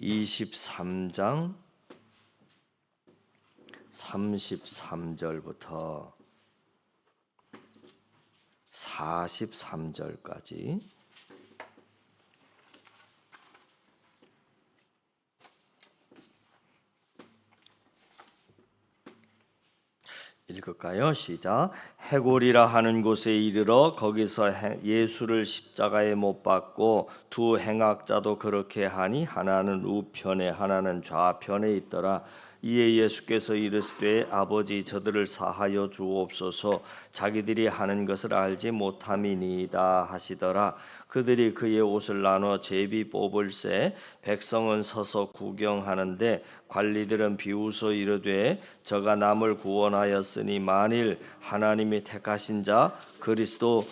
23장 33절부터 43절까지 읽을까요? 시작. 해골이라 하는 곳에 이르러 거기서 예수를 십자가에 못 박고 두 행악자도 그렇게 하니 하나는 우편에 하나는 좌편에 있더라. 이에 예수께서 이르시되 아버지 저들을 사하여 주옵소서 자기들이 하는 것을 알지 못함이니이다 하시더라. 그들이 그의 옷을 나눠 제비 뽑을새 백성은 서서 구경하는데 관리들은 비웃어 이르되 저가 남을 구원하였으니 만일 하나님이 택하신 자 그리스도이면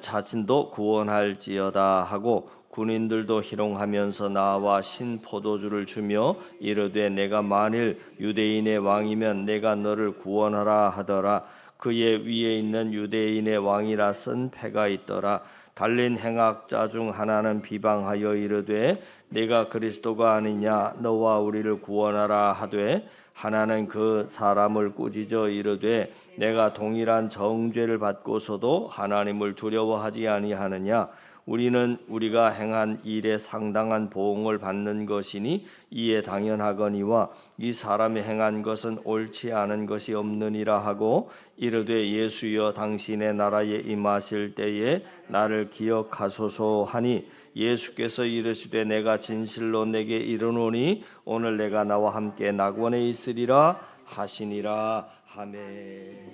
자신도 구원할지어다 하고 군인들도 희롱하면서 나와 신포도주를 주며 이르되 내가 만일 유대인의 왕이면 내가 너를 구원하라 하더라. 그의 위에 있는 유대인의 왕이라 쓴 패가 있더라. 달린 행악자 중 하나는 비방하여 이르되 내가 그리스도가 아니냐 너와 우리를 구원하라 하되 하나는 그 사람을 꾸짖어 이르되 내가 동일한 정죄를 받고서도 하나님을 두려워하지 아니하느냐 우리는 우리가 행한 일에 상당한 보응을 받는 것이니 이에 당연하거니와 이 사람이 행한 것은 옳지 않은 것이 없느니라 하고 이르되 예수여 당신의 나라에 임하실 때에 나를 기억하소서 하니 예수께서 이르시되 내가 진실로 내게 이르노니 오늘 내가 나와 함께 낙원에 있으리라 하시니라. 아멘.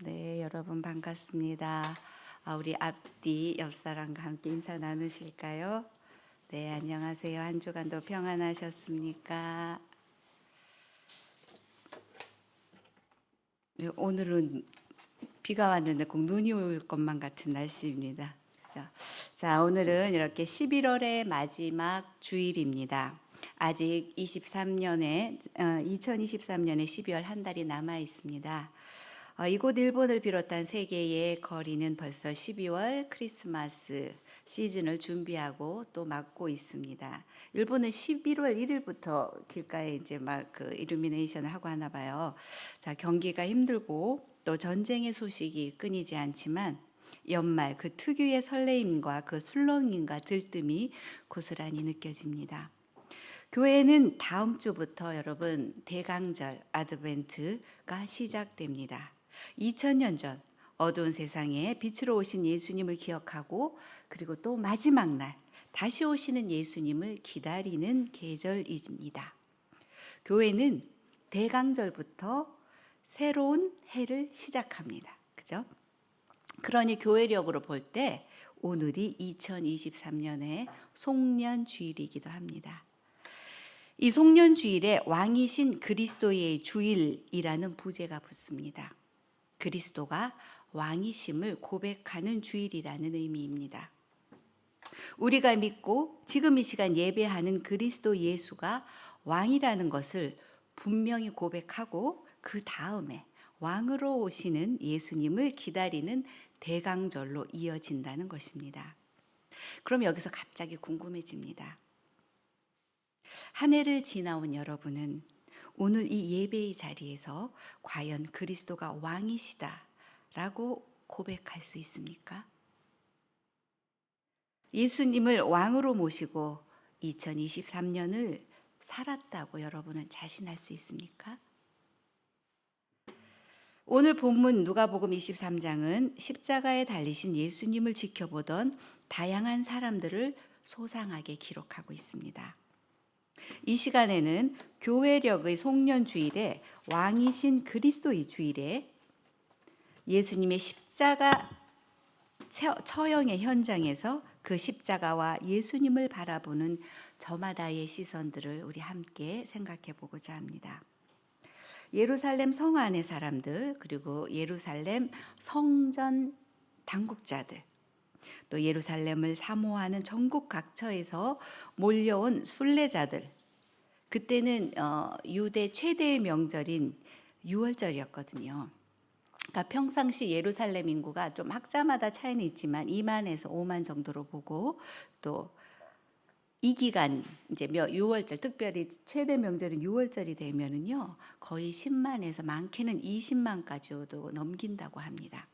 네, 여러분 반갑습니다. 우리 앞뒤 옆사람과 함께 인사 나누실까요? 네, 안녕하세요. 한 주간도 평안하셨습니까? 네, 오늘은 비가 왔는데 꼭 눈이 올 것만 같은 날씨입니다. 자, 오늘은 이렇게 11월의 마지막 주일입니다. 아직 2023년에 12월 한 달이 남아 있습니다. 이곳 일본을 비롯한 세계의 거리는 벌써 12월 크리스마스 시즌을 준비하고 또 맞고 있습니다. 일본은 11월 1일부터 길가에 이제 막 그 일루미네이션을 하고 하나 봐요. 자, 경기가 힘들고 또 전쟁의 소식이 끊이지 않지만 연말 그 특유의 설레임과 그 술렁임과 들뜸이 고스란히 느껴집니다. 교회는 다음 주부터 여러분 대강절 아드벤트가 시작됩니다. 2000년 전 어두운 세상에 빛으로 오신 예수님을 기억하고 그리고 또 마지막 날 다시 오시는 예수님을 기다리는 계절입니다. 교회는 대강절부터 새로운 해를 시작합니다. 그죠? 그러니 교회력으로 볼 때 오늘이 2023년의 송년주일이기도 합니다. 이 송년주일에 왕이신 그리스도의 주일이라는 부제가 붙습니다. 그리스도가 왕이심을 고백하는 주일이라는 의미입니다. 우리가 믿고 지금 이 시간 예배하는 그리스도 예수가 왕이라는 것을 분명히 고백하고 그 다음에 왕으로 오시는 예수님을 기다리는 대강절로 이어진다는 것입니다. 그럼 여기서 갑자기 궁금해집니다. 한 해를 지나온 여러분은 오늘 이 예배의 자리에서 과연 그리스도가 왕이시다라고 고백할 수 있습니까? 예수님을 왕으로 모시고 2023년을 살았다고 여러분은 자신할 수 있습니까? 오늘 본문 누가복음 23장은 십자가에 달리신 예수님을 지켜보던 다양한 사람들을 소상하게 기록하고 있습니다. 이 시간에는 교회력의 송년주일에 왕이신 그리스도의 주일에 예수님의 십자가 처형의 현장에서 그 십자가와 예수님을 바라보는 저마다의 시선들을 우리 함께 생각해 보고자 합니다. 예루살렘 성 안의 사람들, 그리고 예루살렘 성전 당국자들, 또 예루살렘을 사모하는 전국 각처에서 몰려온 순례자들. 그때는 유대 최대의 명절인 유월절이었거든요. 그러니까 평상시 예루살렘 인구가 좀 학자마다 차이는 있지만 2만에서 5만 정도로 보고, 또 이 기간 이제 6월절, 특별히 최대 명절인 6월절이 되면은요 거의 10만에서 많게는 20만까지도 넘긴다고 합니다.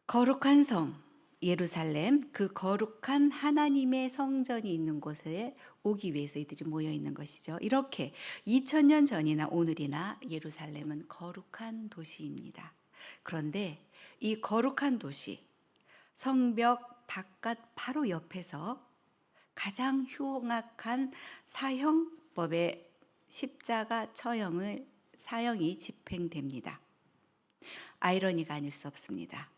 거룩한 성 예루살렘, 그 거룩한 하나님의 성전이 있는 곳에 오기 위해서 이들이 모여 있는 것이죠. 이렇게 2000년 전이나 오늘이나 예루살렘은 거룩한 도시입니다. 그런데 이 거룩한 도시, 성벽 바깥 바로 옆에서 가장 흉악한 사형법의 십자가 사형이 집행됩니다. 아이러니가 아닐 수 없습니다.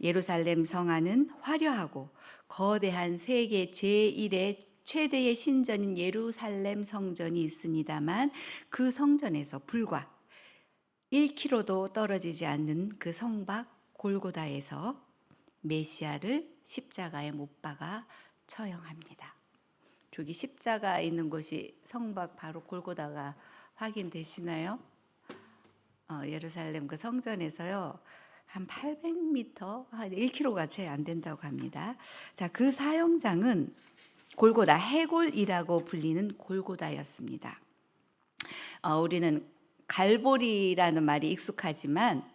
예루살렘 성 안은 화려하고 거대한 세계 제1의 최대의 신전인 예루살렘 성전이 있습니다만, 그 성전에서 불과 1km도 떨어지지 않는 그 성박 골고다에서 메시아를 십자가에 못 박아 처형합니다. 저기 십자가 있는 곳이 성박 바로 골고다가 확인되시나요? 예루살렘 그 성전에서요 한 800m, 한 1km가 채 안 된다고 합니다. 자, 그 사형장은 골고다, 해골이라고 불리는 골고다였습니다. 우리는 갈보리라는 말이 익숙하지만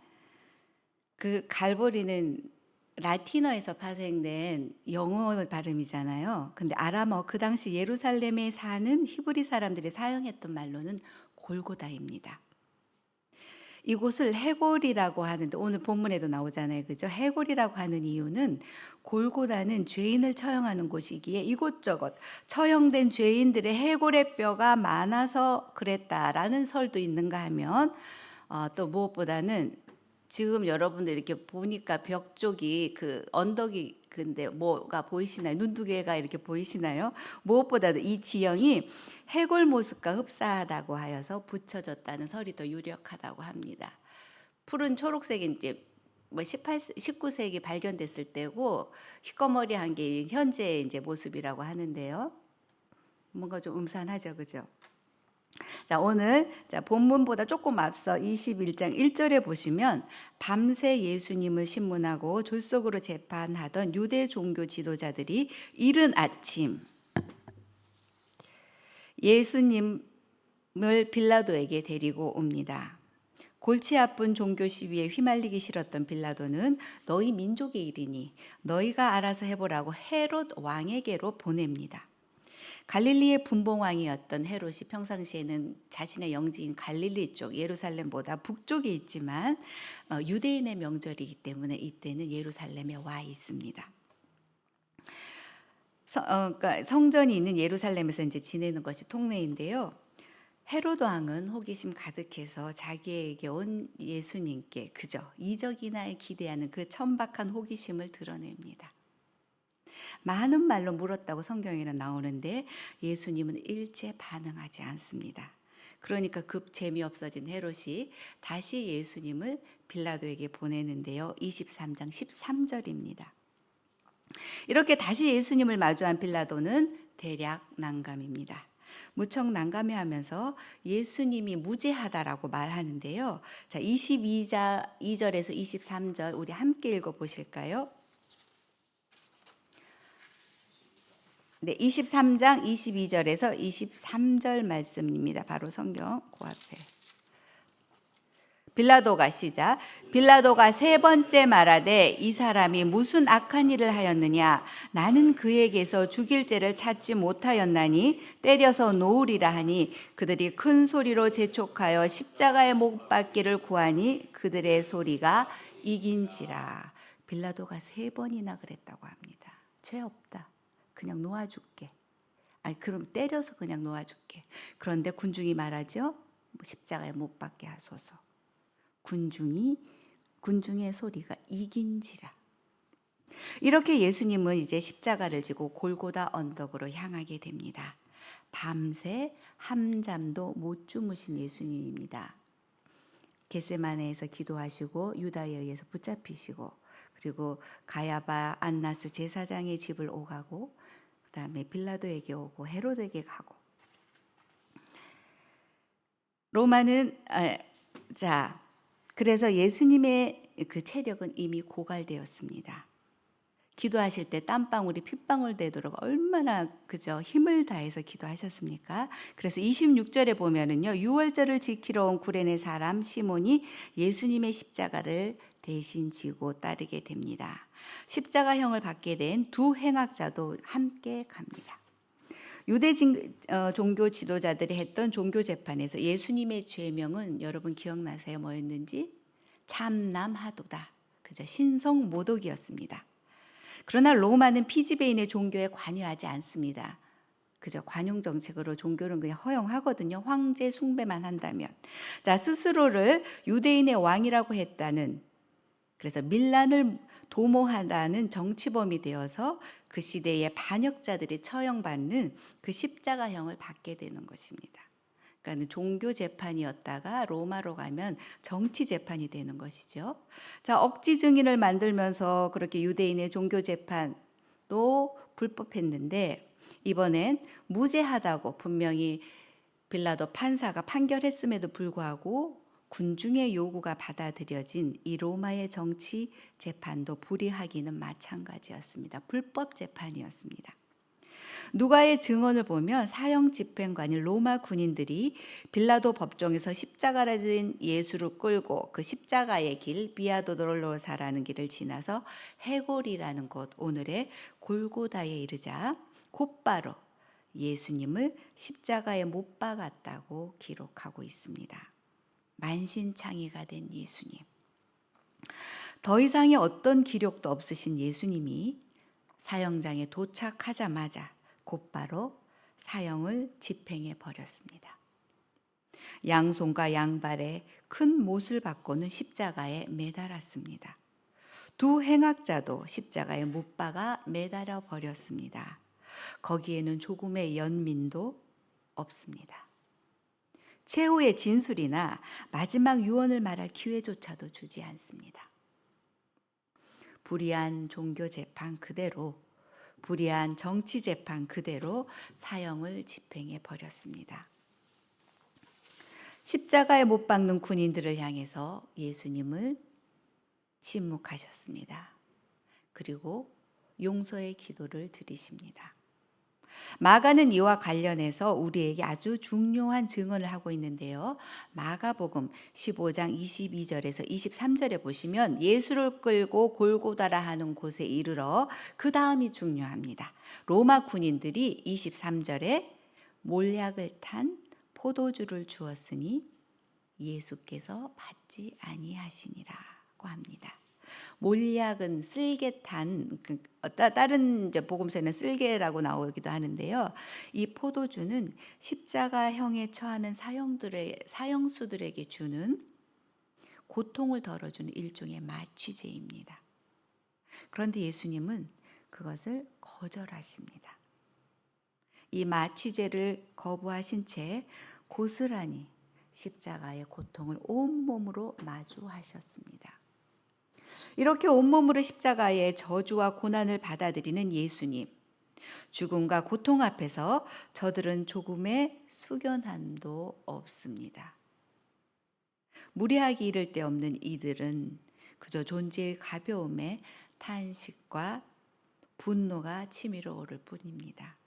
그 갈보리는 라틴어에서 파생된 영어 발음이잖아요. 근데 아람어, 그 당시 예루살렘에 사는 히브리 사람들이 사용했던 말로는 골고다입니다. 이곳을 해골이라고 하는데, 오늘 본문에도 나오잖아요. 그죠? 해골이라고 하는 이유는 골고다는 죄인을 처형하는 곳이기에 이곳저곳 처형된 죄인들의 해골의 뼈가 많아서 그랬다라는 설도 있는가 하면, 또 무엇보다는 지금 여러분들 이렇게 보니까 벽 쪽이 그 언덕이, 근데 뭐가 보이시나요? 눈두개가 이렇게 보이시나요? 무엇보다도 이 지형이 해골 모습과 흡사하다고 하여서 붙여졌다는 설이 더 유력하다고 합니다. 푸른 초록색이 이제 19세기 발견됐을 때고, 희꺼머리한 게 현재 이제 모습이라고 하는데요. 뭔가 좀 음산하죠, 그죠? 자, 오늘 본문보다 조금 앞서 21장 1절에 보시면 밤새 예수님을 신문하고 졸속으로 재판하던 유대 종교 지도자들이 이른 아침 예수님을 빌라도에게 데리고 옵니다. 골치 아픈 종교 시위에 휘말리기 싫었던 빌라도는 너희 민족의 일이니 너희가 알아서 해보라고 헤롯 왕에게로 보냅니다. 갈릴리의 분봉왕이었던 헤롯이 평상시에는 자신의 영지인 갈릴리 쪽 예루살렘보다 북쪽에 있지만 유대인의 명절이기 때문에 이때는 예루살렘에 와 있습니다. 그러니까 성전이 있는 예루살렘에서 이제 지내는 것이 통례인데요. 헤롯 왕은 호기심 가득해서 자기에게 온 예수님께 그저 이적이나 기대하는 그 천박한 호기심을 드러냅니다. 많은 말로 물었다고 성경에는 나오는데 예수님은 일체 반응하지 않습니다. 그러니까 급 재미없어진 헤롯이 다시 예수님을 빌라도에게 보내는데요. 23장 13절입니다. 이렇게 다시 예수님을 마주한 빌라도는 대략 난감입니다. 무척 난감해하면서 예수님이 무죄하다라고 말하는데요. 자, 22절에서 23절 우리 함께 읽어보실까요? 네, 23장 22절에서 23절 말씀입니다. 바로 성경 그 앞에. 빌라도가 시작. 빌라도가 세 번째 말하되 이 사람이 무슨 악한 일을 하였느냐? 나는 그에게서 죽일 죄를 찾지 못하였나니 때려서 놓으리라 하니 그들이 큰 소리로 재촉하여 십자가에 못 박기를 구하니 그들의 소리가 이긴지라. 빌라도가 세 번이나 그랬다고 합니다. 죄 없다. 그냥 놓아줄게. 아니 그럼 때려서 그냥 놓아줄게. 그런데 군중이 말하죠. 십자가에 못 박게 하소서. 군중의 소리가 이긴지라. 이렇게 예수님은 이제 십자가를 지고 골고다 언덕으로 향하게 됩니다. 밤새 함잠도 못 주무신 예수님입니다. 겟세마네에서 기도하시고 유다에 의해서 붙잡히시고, 그리고 가야바 안나스 제사장의 집을 오가고, 그다음에 빌라도에게 오고 헤롯에게 가고. 로마는 그래서 예수님의 그 체력은 이미 고갈되었습니다. 기도하실 때 땀방울이 핏방울 되도록 얼마나 그저 힘을 다해서 기도하셨습니까? 그래서 26절에 보면은요, 유월절을 지키러 온 구레네 사람 시몬이 예수님의 십자가를 대신 지고 따르게 됩니다. 십자가형을 받게 된 두 행악자도 함께 갑니다. 유대 종교 지도자들이 했던 종교 재판에서 예수님의 죄명은 여러분 기억나세요? 뭐였는지? 참남하도다. 그저 신성모독이었습니다. 그러나 로마는 피지배인의 종교에 관여하지 않습니다. 그저 관용 정책으로 종교는 그냥 허용하거든요. 황제 숭배만 한다면. 자, 스스로를 유대인의 왕이라고 했다는, 그래서 밀란을 도모하다는 정치범이 되어서 그 시대의 반역자들이 처형받는 그 십자가형을 받게 되는 것입니다. 그러니까 종교 재판이었다가 로마로 가면 정치 재판이 되는 것이죠. 자, 억지 증인을 만들면서 그렇게 유대인의 종교 재판도 불법했는데 이번엔 무죄하다고 분명히 빌라도 판사가 판결했음에도 불구하고 군중의 요구가 받아들여진 이 로마의 정치 재판도 불이하기는 마찬가지였습니다. 불법 재판이었습니다. 누가의 증언을 보면 사형 집행관인 로마 군인들이 빌라도 법정에서 십자가를 진 예수를 끌고 그 십자가의 길 비아 돌로로사라는 길을 지나서 해골이라는 곳 오늘의 골고다에 이르자 곧바로 예수님을 십자가에 못 박았다고 기록하고 있습니다. 만신창이가 된 예수님. 더 이상의 어떤 기록도 없으신 예수님이 사형장에 도착하자마자 곧바로 사형을 집행해 버렸습니다. 양손과 양발에 큰 못을 받고는 십자가에 매달았습니다. 두 행악자도 십자가에 못 박아 매달아 버렸습니다. 거기에는 조금의 연민도 없습니다. 최후의 진술이나 마지막 유언을 말할 기회조차도 주지 않습니다. 불의한 종교 재판 그대로, 불의한 정치 재판 그대로 사형을 집행해 버렸습니다. 십자가에 못 박는 군인들을 향해서 예수님을 침묵하셨습니다. 그리고 용서의 기도를 드리십니다. 마가는 이와 관련해서 우리에게 아주 중요한 증언을 하고 있는데요. 마가복음 15장 22절에서 23절에 보시면 예수를 끌고 골고다라 하는 곳에 이르러 그 다음이 중요합니다. 로마 군인들이 23절에 몰약을 탄 포도주를 주었으니 예수께서 받지 아니하시니라고 합니다. 몰약은 쓸개탄, 다른 복음서에는 쓸개라고 나오기도 하는데요. 이 포도주는 십자가형에 처하는 사형수들에게 주는 고통을 덜어주는 일종의 마취제입니다. 그런데 예수님은 그것을 거절하십니다. 이 마취제를 거부하신 채 고스란히 십자가의 고통을 온몸으로 마주하셨습니다. 이렇게 온몸으로 십자가의 저주와 고난을 받아들이는 예수님. 죽음과 고통 앞에서 저들은 조금의 숙연함도 없습니다. 무례하기 이를 데 없는 이들은 그저 존재의 가벼움에 탄식과 분노가 치밀어 오를 뿐입니다.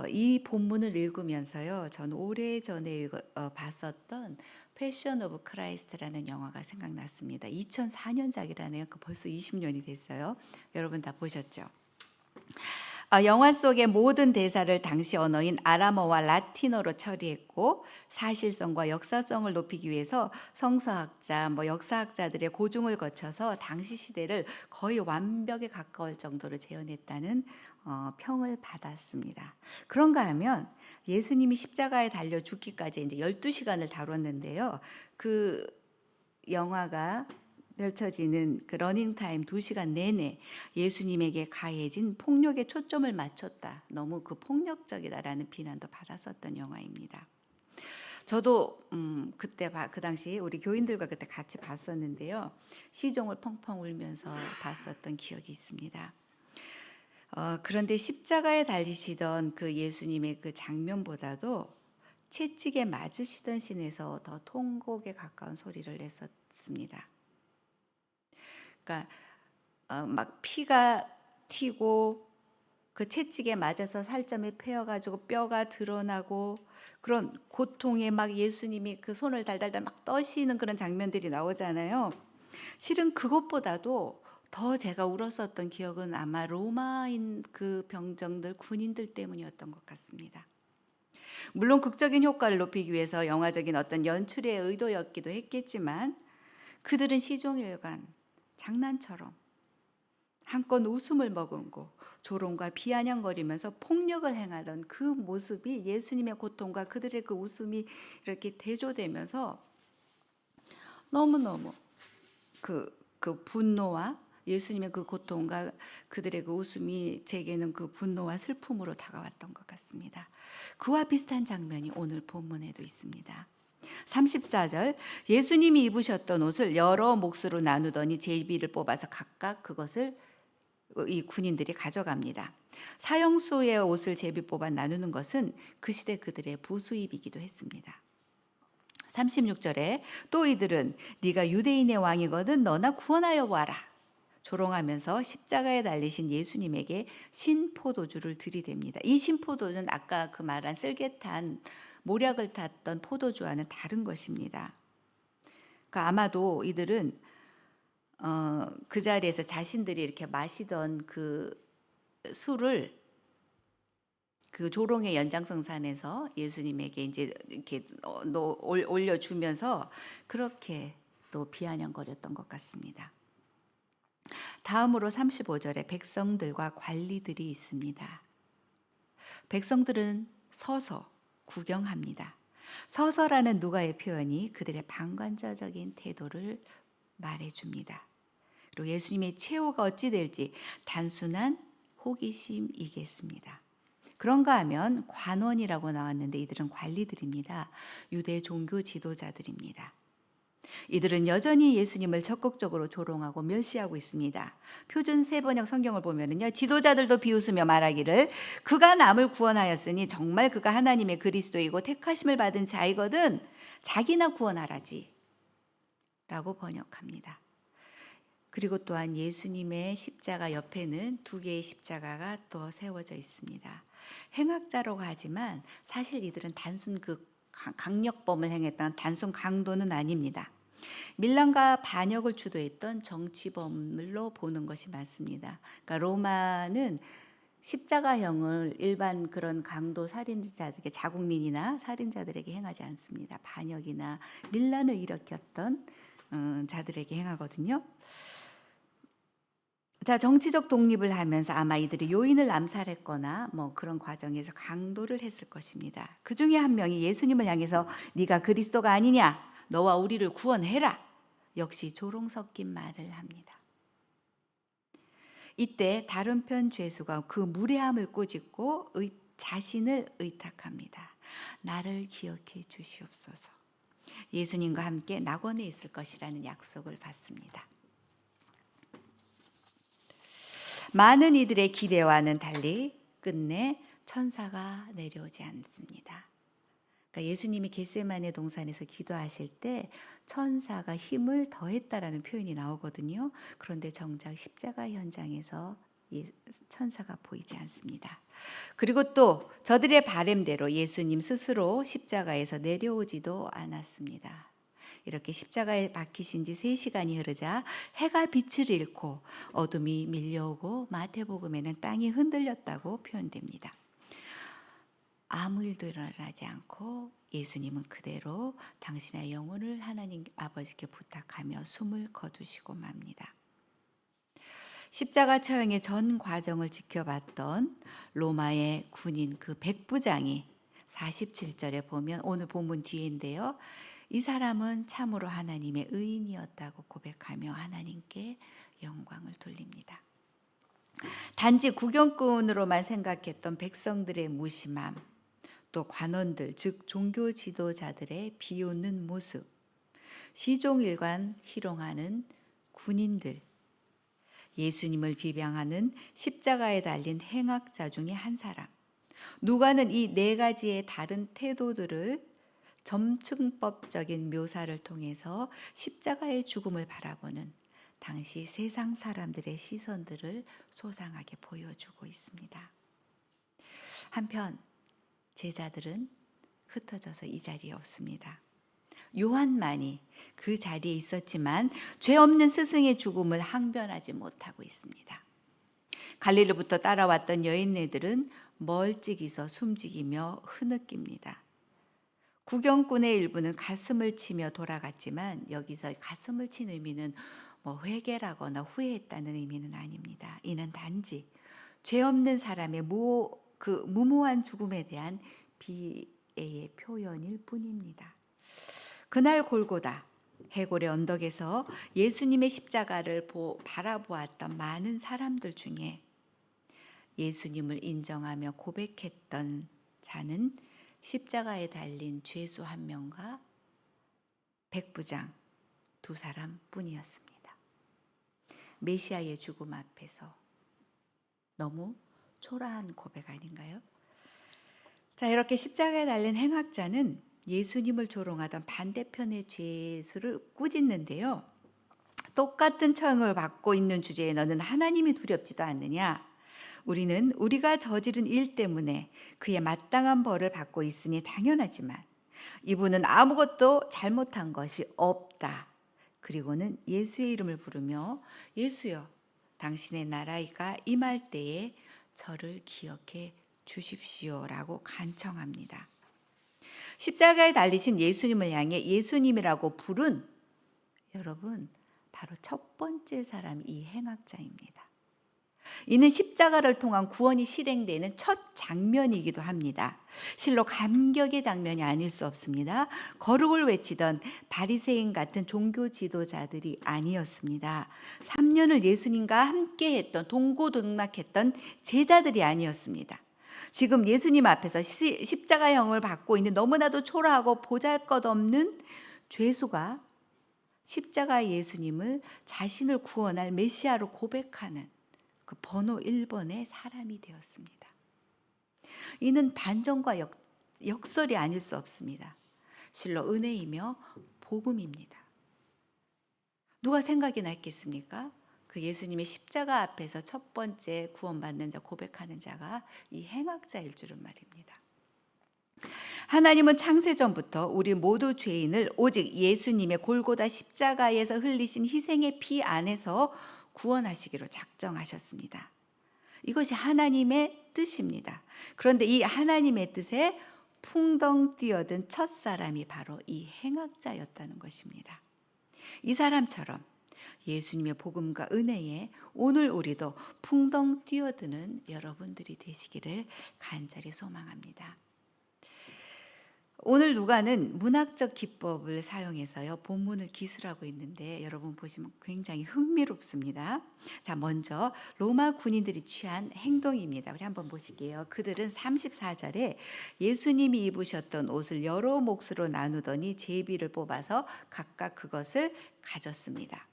이 본문을 읽으면서요, 저는 오래전에 봤었던 패션 오브 크라이스트라는 영화가 생각났습니다. 2004년작이라네요. 벌써 20년이 됐어요. 여러분 다 보셨죠? 영화 속의 모든 대사를 당시 언어인 아람어와 라틴어로 처리했고 사실성과 역사성을 높이기 위해서 성서학자, 역사학자들의 고증을 거쳐서 당시 시대를 거의 완벽에 가까울 정도로 재현했다는 평을 받았습니다. 그런가 하면 예수님이 십자가에 달려 죽기까지 이제 12시간을 다뤘는데요. 그 영화가 펼쳐지는 그 러닝타임 2시간 내내 예수님에게 가해진 폭력에 초점을 맞췄다. 너무 그 폭력적이다라는 비난도 받았었던 영화입니다. 저도 그때 그 당시 우리 교인들과 그때 같이 봤었는데요. 시종을 펑펑 울면서 봤었던 기억이 있습니다. 그런데 십자가에 달리시던 그 예수님의 그 장면보다도 채찍에 맞으시던 신에서 더 통곡에 가까운 소리를 냈었습니다. 그러니까 막 피가 튀고 그 채찍에 맞아서 살점이 패여가지고 뼈가 드러나고 그런 고통에 막 예수님이 그 손을 달달달 막 떠시는 그런 장면들이 나오잖아요. 실은 그것보다도 더 제가 울었었던 기억은 아마 로마인 그 병정들, 군인들 때문이었던 것 같습니다. 물론 극적인 효과를 높이기 위해서 영화적인 어떤 연출의 의도였기도 했겠지만 그들은 시종일관 장난처럼 한껏 웃음을 머금고 조롱과 비아냥거리면서 폭력을 행하던 그 모습이 예수님의 고통과 그들의 그 웃음이 이렇게 대조되면서 너무너무 그 분노와 예수님의 그 고통과 그들의 그 웃음이 제게는 그 분노와 슬픔으로 다가왔던 것 같습니다. 그와 비슷한 장면이 오늘 본문에도 있습니다. 34절 예수님이 입으셨던 옷을 여러 몫으로 나누더니 제비를 뽑아서 각각 그것을 이 군인들이 가져갑니다. 사형수의 옷을 제비 뽑아 나누는 것은 그 시대 그들의 부수입이기도 했습니다. 36절에 또 이들은 네가 유대인의 왕이거든 너나 구원하여 보아라. 조롱하면서 십자가에 달리신 예수님에게 신포도주를 들이댑니다. 이 신포도주는 아까 그 말한 쓸개탄 모략을 탔던 포도주와는 다른 것입니다. 그러니까 아마도 이들은 그 자리에서 자신들이 이렇게 마시던 그 술을 그 조롱의 연장성산에서 예수님에게 이제 이렇게 올려주면서 그렇게 또 비아냥거렸던 것 같습니다. 다음으로 35절에 백성들과 관리들이 있습니다. 백성들은 서서 구경합니다. 서서라는 누가의 표현이 그들의 방관자적인 태도를 말해줍니다. 그리고 예수님의 최후가 어찌 될지 단순한 호기심이겠습니다. 그런가 하면 관원이라고 나왔는데 이들은 관리들입니다. 유대 종교 지도자들입니다. 이들은 여전히 예수님을 적극적으로 조롱하고 멸시하고 있습니다. 표준 세번역 성경을 보면은요, 지도자들도 비웃으며 말하기를 그가 남을 구원하였으니 정말 그가 하나님의 그리스도이고 택하심을 받은 자이거든 자기나 구원하라지 라고 번역합니다. 그리고 또한 예수님의 십자가 옆에는 두 개의 십자가가 또 세워져 있습니다. 행악자라고 하지만 사실 이들은 단순 그 강력범을 행했던 단순 강도는 아닙니다. 밀란과 반역을 주도했던 정치범으로 보는 것이 맞습니다. 그러니까 로마는 십자가형을 일반 그런 강도 살인자들에게 자국민이나 살인자들에게 행하지 않습니다. 반역이나 밀란을 일으켰던 자들에게 행하거든요. 자, 정치적 독립을 하면서 아마 이들이 요인을 암살했거나 뭐 그런 과정에서 강도를 했을 것입니다. 그 중에 한 명이 예수님을 향해서 네가 그리스도가 아니냐? 너와 우리를 구원해라. 역시 조롱 섞인 말을 합니다. 이때 다른 편 죄수가 그 무례함을 꾸짖고 자신을 의탁합니다. 나를 기억해 주시옵소서. 예수님과 함께 낙원에 있을 것이라는 약속을 받습니다. 많은 이들의 기대와는 달리 끝내 천사가 내려오지 않습니다. 그러니까 예수님이 겟세마네 동산에서 기도하실 때 천사가 힘을 더했다라는 표현이 나오거든요. 그런데 정작 십자가 현장에서 천사가 보이지 않습니다. 그리고 또 저들의 바램대로 예수님 스스로 십자가에서 내려오지도 않았습니다. 이렇게 십자가에 박히신 지 3시간이 흐르자 해가 빛을 잃고 어둠이 밀려오고 마태복음에는 땅이 흔들렸다고 표현됩니다. 아무 일도 일어나지 않고 예수님은 그대로 당신의 영혼을 하나님 아버지께 부탁하며 숨을 거두시고 맙니다. 십자가 처형의 전 과정을 지켜봤던 로마의 군인 그 백부장이 47절에 보면 오늘 본문 뒤인데요. 이 사람은 참으로 하나님의 의인이었다고 고백하며 하나님께 영광을 돌립니다. 단지 구경꾼으로만 생각했던 백성들의 무심함, 또 관원들, 즉 종교 지도자들의 비웃는 모습, 시종일관 희롱하는 군인들, 예수님을 비방하는 십자가에 달린 행악자 중에 한 사람, 누가는 이 네 가지의 다른 태도들을 점층법적인 묘사를 통해서 십자가의 죽음을 바라보는 당시 세상 사람들의 시선들을 소상하게 보여주고 있습니다. 한편 제자들은 흩어져서 이 자리에 없습니다. 요한만이 그 자리에 있었지만 죄 없는 스승의 죽음을 항변하지 못하고 있습니다. 갈릴리부터 따라왔던 여인네들은 멀찍이서 숨지기며 흐느낍니다. 구경꾼의 일부는 가슴을 치며 돌아갔지만 여기서 가슴을 친 의미는 회개라거나 후회했다는 의미는 아닙니다. 이는 단지 죄 없는 사람의 무모한 죽음에 대한 비애의 표현일 뿐입니다. 그날 골고다 해골의 언덕에서 예수님의 십자가를 바라보았던 많은 사람들 중에 예수님을 인정하며 고백했던 자는 십자가에 달린 죄수 한 명과 백부장 두 사람뿐이었습니다. 메시아의 죽음 앞에서 너무 초라한 고백 아닌가요? 자, 이렇게 십자가에 달린 행악자는 예수님을 조롱하던 반대편의 죄수를 꾸짖는데요. 똑같은 처형을 받고 있는 주제에 너는 하나님이 두렵지도 않느냐? 우리는 우리가 저지른 일 때문에 그의 마땅한 벌을 받고 있으니 당연하지만 이분은 아무것도 잘못한 것이 없다. 그리고는 예수의 이름을 부르며 예수여, 당신의 나라가 임할 때에 저를 기억해 주십시오라고 간청합니다. 십자가에 달리신 예수님을 향해 예수님이라고 부른 여러분, 바로 첫 번째 사람이 이 행악자입니다. 이는 십자가를 통한 구원이 실행되는 첫 장면이기도 합니다. 실로 감격의 장면이 아닐 수 없습니다. 거룩을 외치던 바리새인 같은 종교 지도자들이 아니었습니다. 3년을 예수님과 함께했던 동고동락했던 제자들이 아니었습니다. 지금 예수님 앞에서 십자가형을 받고 있는 너무나도 초라하고 보잘것없는 죄수가 십자가 예수님을 자신을 구원할 메시아로 고백하는 그 번호 1번의 사람이 되었습니다. 이는 반전과 역설이 아닐 수 없습니다. 실로 은혜이며 복음입니다. 누가 생각이 났겠습니까? 그 예수님의 십자가 앞에서 첫 번째 구원받는 자, 고백하는 자가 이 행악자일 줄은 말입니다. 하나님은 창세전부터 우리 모두 죄인을 오직 예수님의 골고다 십자가에서 흘리신 희생의 피 안에서 구원하시기로 작정하셨습니다. 이것이 하나님의 뜻입니다. 그런데 이 하나님의 뜻에 풍덩 뛰어든 첫 사람이 바로 이 행악자였다는 것입니다. 이 사람처럼 예수님의 복음과 은혜에 오늘 우리도 풍덩 뛰어드는 여러분들이 되시기를 간절히 소망합니다. 오늘 누가는 문학적 기법을 사용해서요, 본문을 기술하고 있는데 여러분 보시면 굉장히 흥미롭습니다. 자, 먼저 로마 군인들이 취한 행동입니다. 우리 한번 보실게요. 그들은 34절에 예수님이 입으셨던 옷을 여러 몫으로 나누더니 제비를 뽑아서 각각 그것을 가졌습니다.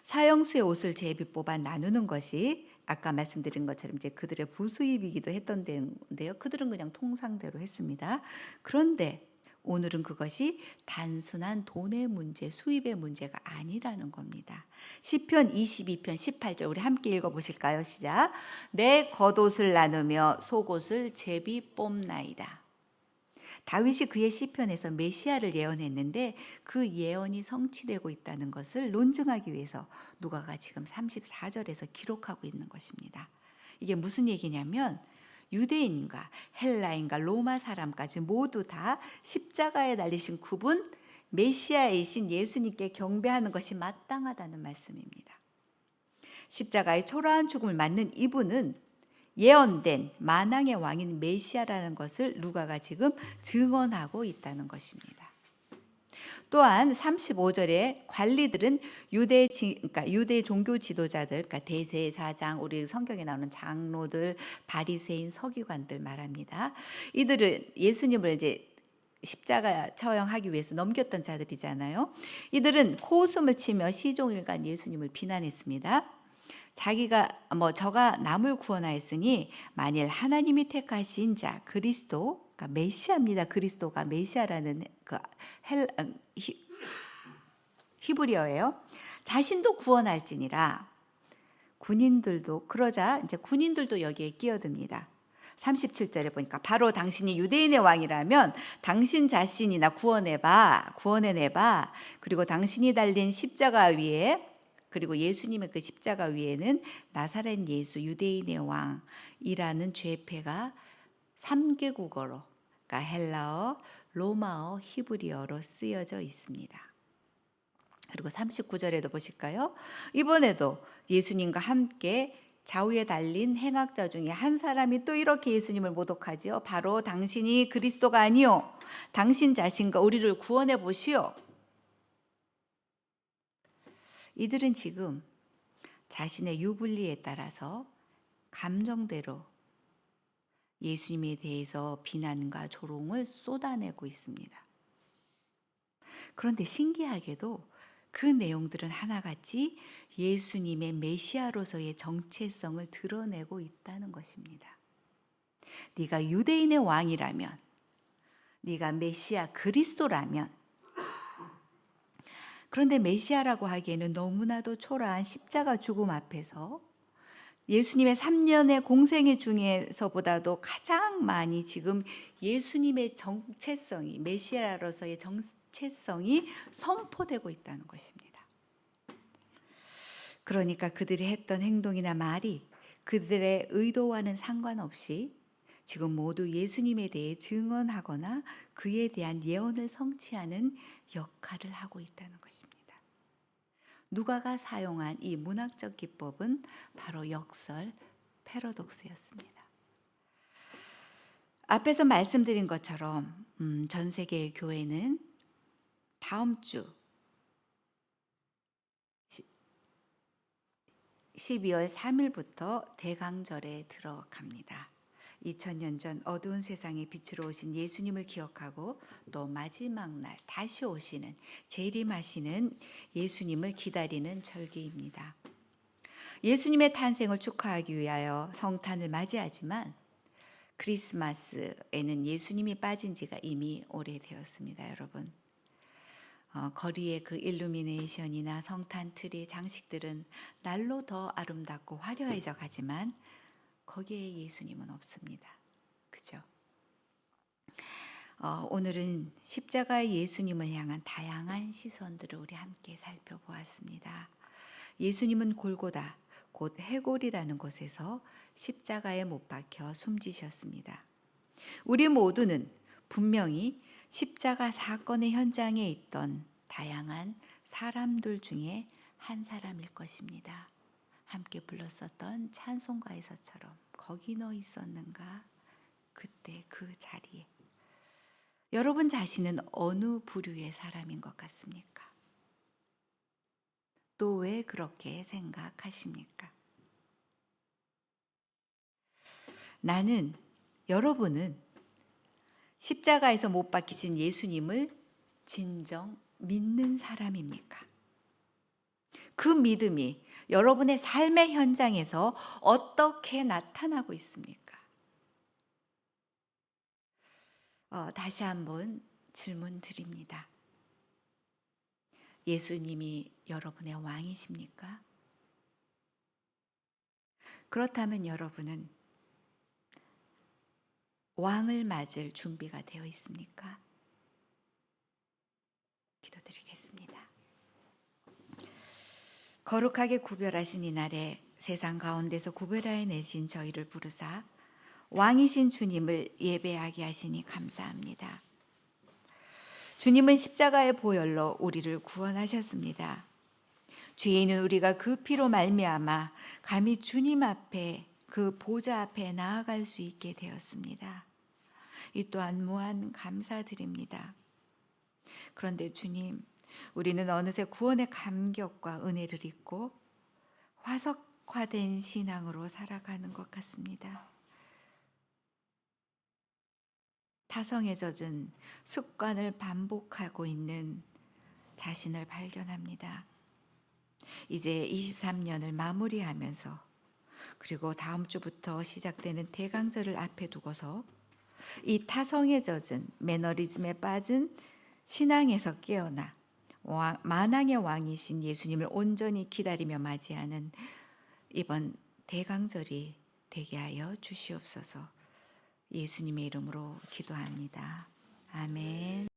사형수의 옷을 제비 뽑아 나누는 것이 아까 말씀드린 것처럼 이제 그들의 부수입이기도 했던 데인데요. 그들은 그냥 통상대로 했습니다. 그런데 오늘은 그것이 단순한 돈의 문제, 수입의 문제가 아니라는 겁니다. 시편 22편 18절 우리 함께 읽어보실까요? 시작. 내 겉옷을 나누며 속옷을 제비 뽑나이다. 다윗이 그의 시편에서 메시아를 예언했는데 그 예언이 성취되고 있다는 것을 논증하기 위해서 누가가 지금 34절에서 기록하고 있는 것입니다. 이게 무슨 얘기냐면 유대인과 헬라인과 로마 사람까지 모두 다 십자가에 달리신 그분 메시아이신 예수님께 경배하는 것이 마땅하다는 말씀입니다. 십자가의 초라한 죽음을 맞는 이분은 예언된 만왕의 왕인 메시아라는 것을 누가가 지금 증언하고 있다는 것입니다. 또한 35절에 관리들은 유대 종교 지도자들, 그러니까 대제사장, 우리 성경에 나오는 장로들, 바리새인, 서기관들 말합니다. 이들은 예수님을 이제 십자가 처형하기 위해서 넘겼던 자들이잖아요. 이들은 코웃음을 치며 시종일관 예수님을 비난했습니다. 자기가 저가 남을 구원하였으니 만일 하나님이 택하신 자 그리스도, 그러니까 메시아입니다. 그리스도가 메시아라는 그 히브리어예요. 자신도 구원할지니라. 군인들도 그러자 이제 군인들도 여기에 끼어듭니다. 37절에 보니까 바로 당신이 유대인의 왕이라면 당신 자신이나 구원해내봐. 그리고 당신이 달린 십자가 위에, 그리고 예수님의 그 십자가 위에는 나사렛 예수 유대인의 왕이라는 죄패가 3개 국어로, 그러니까 헬라어, 로마어, 히브리어로 쓰여져 있습니다. 그리고 39절에도 보실까요? 이번에도 예수님과 함께 좌우에 달린 행악자 중에 한 사람이 또 이렇게 예수님을 모독하지요. 바로 당신이 그리스도가 아니요 당신 자신과 우리를 구원해 보시오. 이들은 지금 자신의 유불리에 따라서 감정대로 예수님에 대해서 비난과 조롱을 쏟아내고 있습니다. 그런데 신기하게도 그 내용들은 하나같이 예수님의 메시아로서의 정체성을 드러내고 있다는 것입니다. 네가 유대인의 왕이라면, 네가 메시아 그리스도라면, 그런데 메시아라고 하기에는 너무나도 초라한 십자가 죽음 앞에서 예수님의 3년의 공생 중에서보다도 가장 많이 지금 예수님의 정체성이, 메시아로서의 정체성이 선포되고 있다는 것입니다. 그러니까 그들이 했던 행동이나 말이 그들의 의도와는 상관없이 지금 모두 예수님에 대해 증언하거나 그에 대한 예언을 성취하는 역할을 하고 있다는 것입니다. 누가가 사용한 이 문학적 기법은 바로 역설, 패러독스였습니다. 앞에서 말씀드린 것처럼 전 세계의 교회는 다음 주 12월 3일부터 대강절에 들어갑니다. 2000년 전 어두운 세상에 빛으로 오신 예수님을 기억하고 또 마지막 날 다시 오시는, 재림하시는 예수님을 기다리는 절기입니다. 예수님의 탄생을 축하하기 위하여 성탄을 맞이하지만 크리스마스에는 예수님이 빠진 지가 이미 오래되었습니다, 여러분. 거리의 그 일루미네이션이나 성탄 트리 장식들은 날로 더 아름답고 화려해져 가지만 거기에 예수님은 없습니다. 그죠? 오늘은 십자가의 예수님을 향한 다양한 시선들을 우리 함께 살펴보았습니다. 예수님은 골고다, 곧 해골이라는 곳에서 십자가에 못 박혀 숨지셨습니다. 우리 모두는 분명히 십자가 사건의 현장에 있던 다양한 사람들 중에 한 사람일 것입니다. 함께 불렀었던 찬송가에서처럼 거기 너 있었는가? 그때 그 자리에. 여러분 자신은 어느 부류의 사람인 것 같습니까? 또 왜 그렇게 생각하십니까? 여러분은 십자가에서 못 박히신 예수님을 진정 믿는 사람입니까? 그 믿음이 여러분의 삶의 현장에서 어떻게 나타나고 있습니까? 다시 한번 질문 드립니다. 예수님이 여러분의 왕이십니까? 그렇다면 여러분은 왕을 맞을 준비가 되어 있습니까? 기도드리겠습니다. 거룩하게 구별하신 이날에 세상 가운데서 구별하여 내신 저희를 부르사 왕이신 주님을 예배하게 하시니 감사합니다. 주님은 십자가의 보혈로 우리를 구원하셨습니다. 죄 있는 우리가 그 피로 말미암아 감히 주님 앞에, 그 보좌 앞에 나아갈 수 있게 되었습니다. 이 또한 무한 감사드립니다. 그런데 주님, 우리는 어느새 구원의 감격과 은혜를 잊고 화석화된 신앙으로 살아가는 것 같습니다. 타성에 젖은 습관을 반복하고 있는 자신을 발견합니다. 이제 23년을 마무리하면서 그리고 다음 주부터 시작되는 대강절을 앞에 두고서 이 타성에 젖은 매너리즘에 빠진 신앙에서 깨어나 만왕의 왕이신 예수님을 온전히 기다리며 맞이하는 이번 대강절이 되게 하여 주시옵소서. 예수님의 이름으로 기도합니다. 아멘.